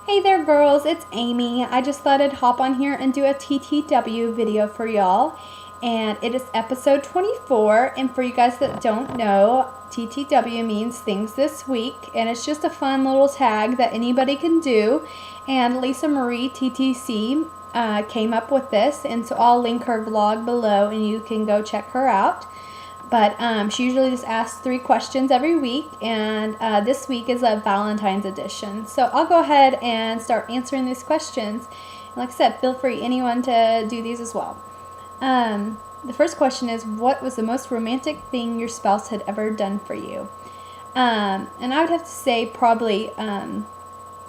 Hey there girls, it's Amy. I just thought I'd hop on here and do a TTW video for y'all. And it is episode 24. And for you guys that don't know, TTW means things this week. And it's just a fun little tag that anybody can do. And Lisa Marie TTC came up with this. And so I'll link her vlog below and you can go check her out. But she usually just asks 3 questions every week, and this week is a Valentine's edition. So I'll go ahead and start answering these questions. And like I said, feel free anyone to do these as well. The first question is, what was the most romantic thing your spouse had ever done for you? And I would have to say probably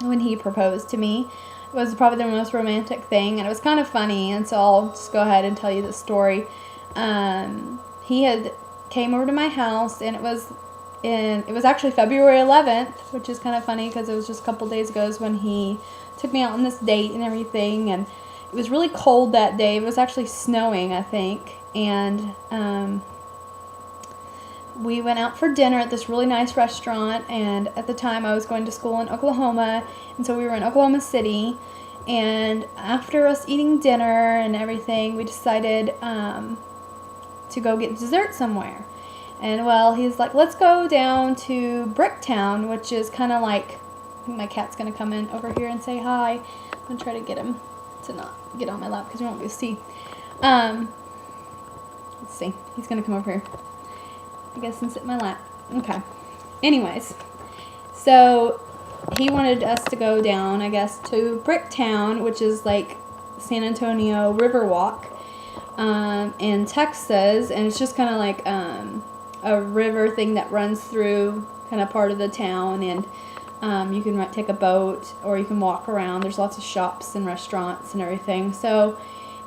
when he proposed to me. It was probably the most romantic thing, and it was kind of funny, and so I'll just go ahead and tell you the story. He had came over to my house, and it was actually February 11th, which is kind of funny because it was just a couple days ago when he took me out on this date and everything. And it was really cold that day. It was actually snowing, I think, and we went out for dinner at this really nice restaurant. And at the time I was going to school in Oklahoma, and so we were in Oklahoma City. And after us eating dinner and everything, we decided to go get dessert somewhere. And well, he's like, let's go down to Bricktown, which is kind of like, I think my cat's gonna come in over here and say hi. I'm gonna try to get him to not get on my lap because we won't be able to see. Let's see, he's gonna come over here, I guess, and sit in my lap. Okay, anyways, so he wanted us to go down, I guess, to Bricktown, which is like San Antonio Riverwalk in Texas, and it's just kind of like a river thing that runs through kind of part of the town, and you can take a boat or you can walk around. There's lots of shops and restaurants and everything. So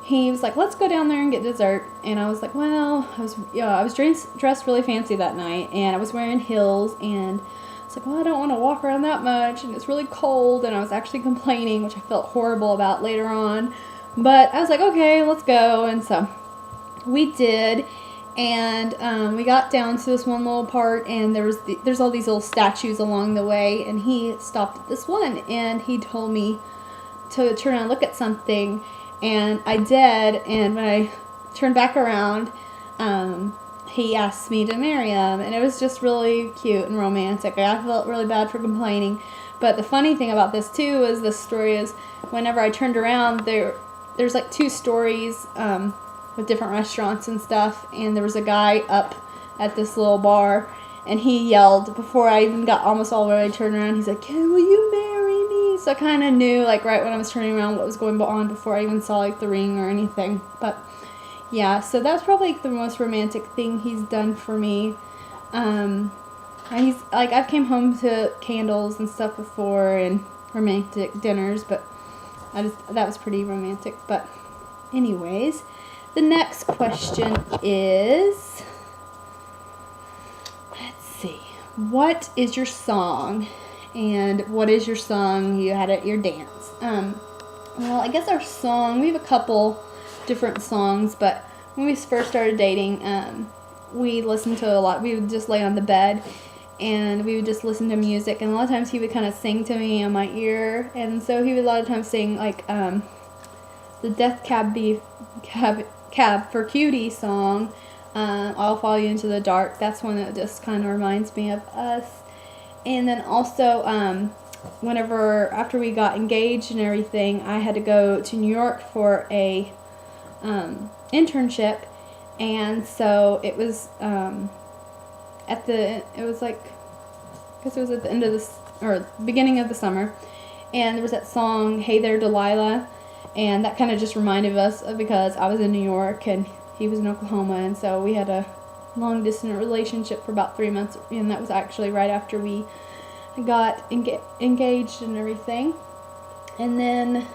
he was like, let's go down there and get dessert. And I was like, well, I was dressed really fancy that night, and I was wearing heels, and it's like, well, I don't want to walk around that much, and it's really cold. And I was actually complaining, which I felt horrible about later on. But I was like, okay, let's go. And so we did. And we got down to this one little part, and there's all these little statues along the way. And he stopped at this one, and he told me to turn around and look at something. And I did. And when I turned back around, he asked me to marry him. And it was just really cute and romantic. I felt really bad for complaining. But the funny thing about this, too, is this story is whenever I turned around, there's like 2 stories with different restaurants and stuff, and there was a guy up at this little bar, and he yelled before I even got almost all the way turned around. He's like, "Will you marry me?" So I kind of knew, like, right when I was turning around what was going on before I even saw like the ring or anything. But yeah, so that's probably like the most romantic thing he's done for me. And he's like, I've came home to candles and stuff before and romantic dinners, but that was pretty romantic. But anyways, the next question is, let's see, what is your song, and what is your song you had at your dance? Well, I guess our song, we have a couple different songs, but when we first started dating, we listened to a lot. We would just lay on the bed and we would just listen to music, and a lot of times he would kind of sing to me in my ear. And so he would a lot of times sing like the Death Cab for Cutie song, I'll Follow You Into the Dark. That's one that just kind of reminds me of us. And then also after we got engaged and everything, I had to go to New York for a internship, and so it was at the end of this, or beginning of the summer, and there was that song Hey There Delilah, and that kind of just reminded us of, because I was in New York and he was in Oklahoma, and so we had a long distance relationship for about 3 months, and that was actually right after we got engaged and everything. And then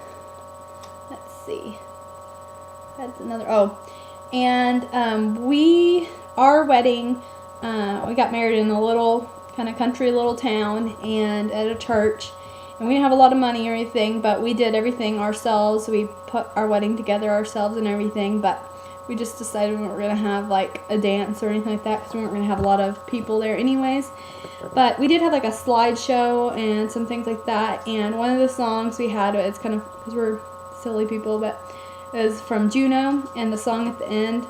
let's see, that's another, our wedding, we got married in a little kind of country little town and at a church, and we didn't have a lot of money or anything, but we did everything ourselves. We put our wedding together ourselves and everything, but we just decided we weren't going to have like a dance or anything like that because we weren't going to have a lot of people there anyways. But we did have like a slideshow and some things like that. And one of the songs we had, it's kind of, because we're silly people, but it was from Juno. And the song at the end,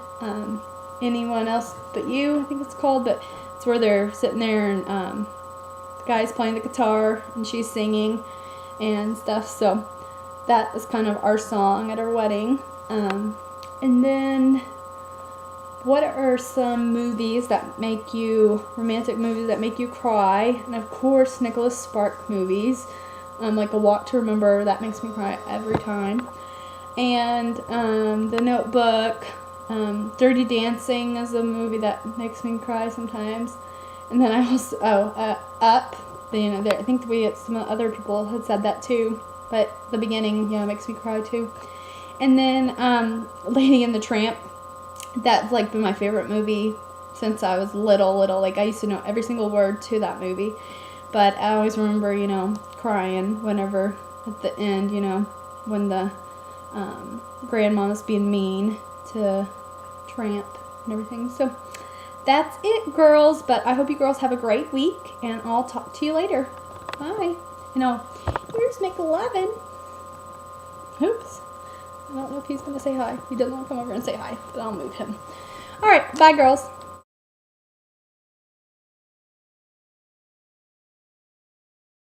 Anyone Else But You, I think it's called. But it's where they're sitting there and the guy's playing the guitar and she's singing and stuff. So that was kind of our song at our wedding. And then, what are some movies that make you, romantic movies that make you cry? And of course, Nicholas Spark movies, like A Walk to Remember, that makes me cry every time. And The Notebook, Dirty Dancing is a movie that makes me cry sometimes. And then I also, Up, I think some other people had said that too, but the beginning, makes me cry too. And then Lady and the Tramp, that's like been my favorite movie since I was little. Like I used to know every single word to that movie. But I always remember, crying whenever at the end, when the grandma's being mean to Tramp and everything. So that's it, girls. But I hope you girls have a great week, and I'll talk to you later. Bye. Here's McLovin. Oops. I don't know if he's going to say hi. He doesn't want to come over and say hi, but I'll move him. All right. Bye, girls.